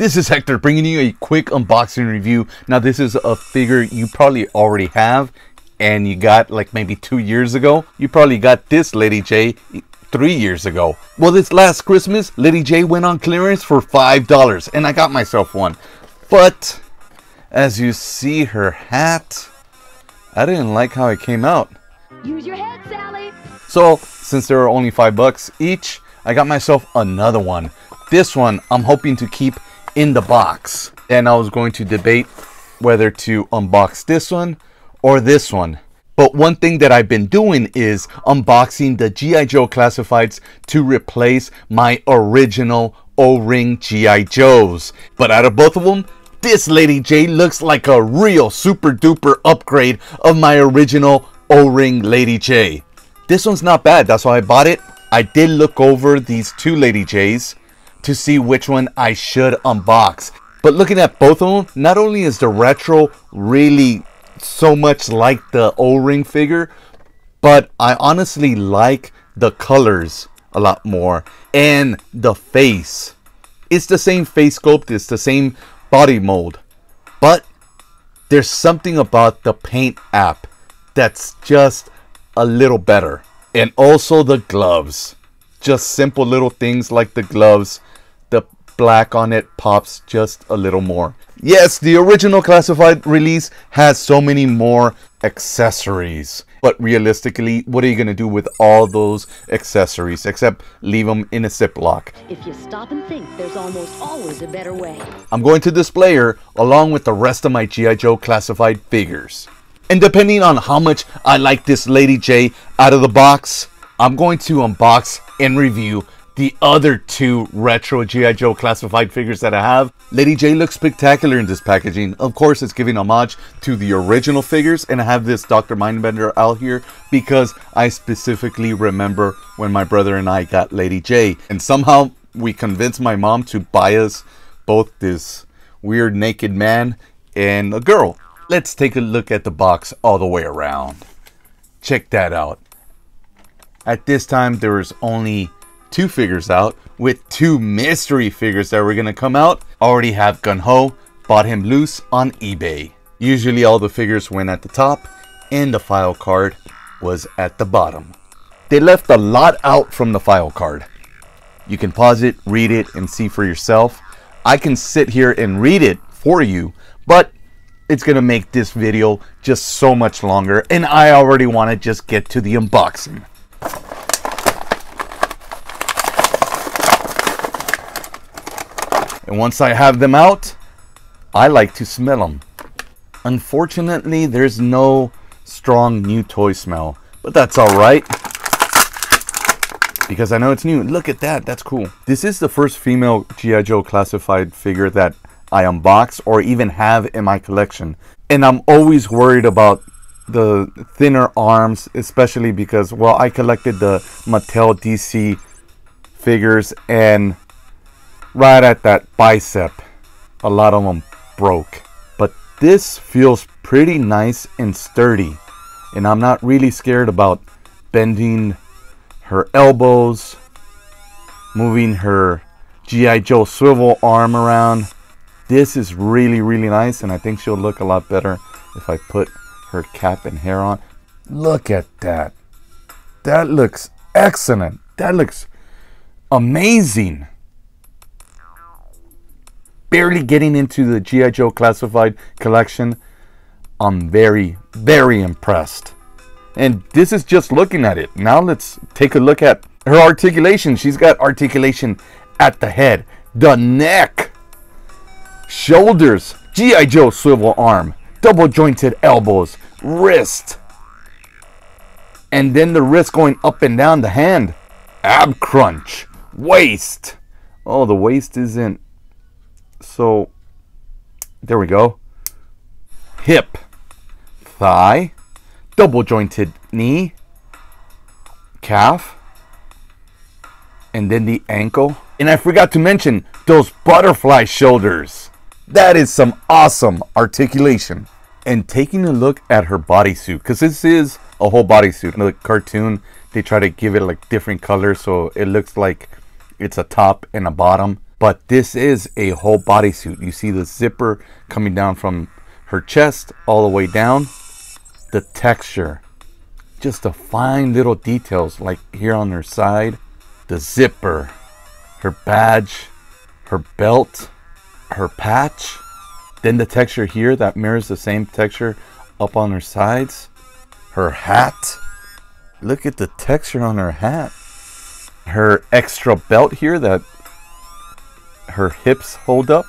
This is Hector bringing you a quick unboxing review. Now this is a figure you probably already have and you got like maybe 2 years ago. You probably got this Lady Jaye 3 years ago. Well, this last Christmas, Lady Jaye went on clearance for $5 and I got myself one. But as you see her hat, I didn't like how it came out. Use your head, Sally. So since they were only $5 each, I got myself another one. This one I'm hoping to keep in the box, and I was going to debate whether to unbox this one or this one. But one thing that I've been doing is unboxing the G.I. Joe classifieds to replace my original O-ring G.I. Joes. But out of both of them, this Lady Jaye looks like a real super duper upgrade of my original O-ring Lady Jaye. This one's not bad, that's why I bought it. I did look over these two Lady Jayes to see which one I should unbox. But looking at both of them, not only is the retro really so much like the O-ring figure, but I honestly like the colors a lot more. And the face. It's the same face sculpt, it's the same body mold. But there's something about the paint app that's just a little better. And also the gloves. Just simple little things like the gloves. The black on it pops just a little more. Yes, the original classified release has so many more accessories. But realistically, what are you going to do with all those accessories except leave them in a Ziploc? If you stop and think, there's almost always a better way. I'm going to display her along with the rest of my G.I. Joe classified figures. And depending on how much I like this Lady Jaye out of the box, I'm going to unbox and review the other two retro G.I. Joe classified figures that I have. Lady Jaye looks spectacular in this packaging. Of course, it's giving homage to the original figures, and I have this Dr. Mindbender out here because I specifically remember when my brother and I got Lady Jaye. And somehow we convinced my mom to buy us both this weird naked man and a girl. Let's take a look at the box all the way around. Check that out. At this time, there was only 2 figures out, with 2 mystery figures that were gonna come out. Already have Gun Ho, bought him loose on eBay. Usually all the figures went at the top and the file card was at the bottom. They left a lot out from the file card. You can pause it, read it, and see for yourself. I can sit here and read it for you, but it's gonna make this video just so much longer, and I already want to just get to the unboxing. And once I have them out, I like to smell them. Unfortunately, there's no strong new toy smell, but that's all right because I know it's new. Look at that, that's cool. This is the first female G.I. Joe classified figure that I unbox or even have in my collection. And I'm always worried about the thinner arms, especially because, well, I collected the Mattel DC figures, and right at that bicep, a lot of them broke. But this feels pretty nice and sturdy, and I'm not really scared about bending her elbows, moving her G.I. Joe swivel arm around. This is really, really nice, and I think she'll look a lot better if I put her cap and hair on. Look at that. That looks excellent. That looks amazing. Barely getting into the G.I. Joe classified collection. I'm very, very impressed. And this is just looking at it. Now let's take a look at her articulation. She's got articulation at the head, the neck, shoulders, G.I. Joe swivel arm, double jointed elbows, wrist, and then the wrist going up and down the hand, ab crunch, waist. Oh, the waist isn't. So there we go. Hip, thigh, double jointed knee, calf, and then the ankle. And I forgot to mention those butterfly shoulders. That is some awesome articulation. And taking a look at her bodysuit, because this is a whole bodysuit. In the cartoon, they try to give it like different colors so it looks like it's a top and a bottom. But this is a whole bodysuit. You see the zipper coming down from her chest all the way down. The texture, just the fine little details, like here on her side, the zipper, her badge, her belt, her patch, then the texture here that mirrors the same texture up on her sides, her hat. Look at the texture on her hat. Her extra belt here that her hips hold up.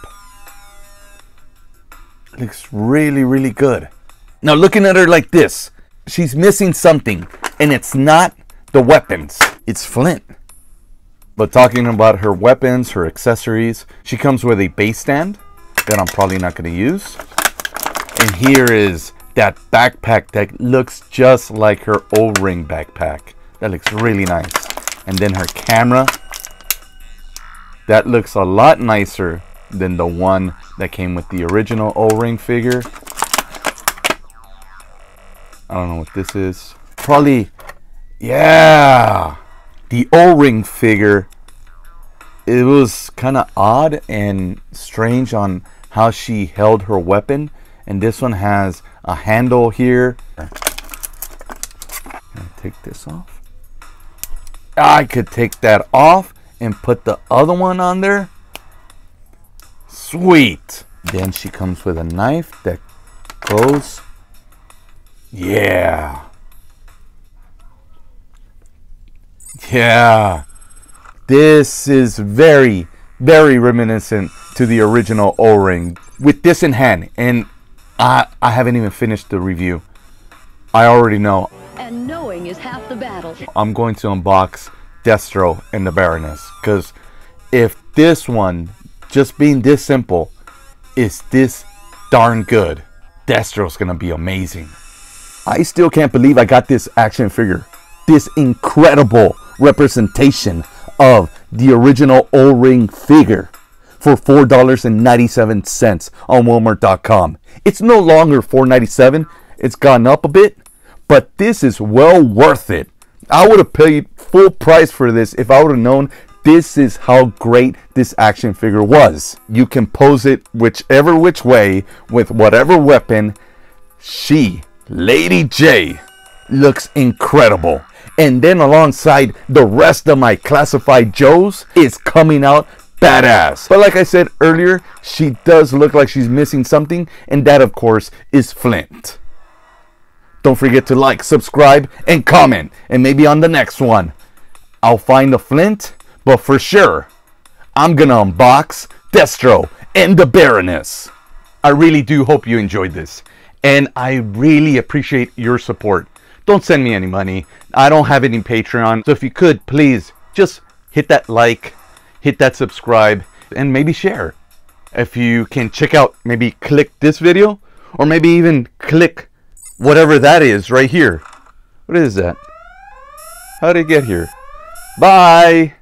Looks really, really good. Now looking at her like this, she's missing something, and it's not the weapons, it's Flint. But talking about her weapons, her accessories, she comes with a base stand that I'm probably not going to use. And here is that backpack that looks just like her O-ring backpack. That looks really nice. And then her camera. That looks a lot nicer than the one that came with the original O-ring figure. I don't know what this is. Probably, yeah. The O-ring figure, it was kind of odd and strange on how she held her weapon. And this one has a handle here. Can I take this off? I could take that off and put the other one on there. Sweet. Then she comes with a knife that goes. Yeah. Yeah. This is very, very reminiscent to the original O-ring. With this in hand, and I haven't even finished the review. I already know. And knowing is half the battle. I'm going to unbox Destro and the Baroness, because if this one, just being this simple, is this darn good, Destro's gonna be amazing. I still can't believe I got this action figure. This incredible representation of the original O-ring figure for $4.97 on Walmart.com. It's no longer $4.97. It's gone up a bit, but this is well worth it. I would have paid full price for this if I would have known this is how great this action figure was. You can pose it whichever which way with whatever weapon. She, Lady Jaye, looks incredible. And then alongside the rest of my classified Joes is coming out badass. But like I said earlier, she does look like she's missing something, and that of course is Flint. Don't forget to like, subscribe, and comment, and maybe on the next one I'll find the Flint, but for sure I'm gonna unbox Destro and the Baroness. I really do hope you enjoyed this, and I really appreciate your support. Don't send me any money. I don't have any Patreon, so if you could, please just hit that like, hit that subscribe, and maybe share. If you can check out, maybe click this video, or maybe even click whatever that is right here. What is that? How did it get here? Bye!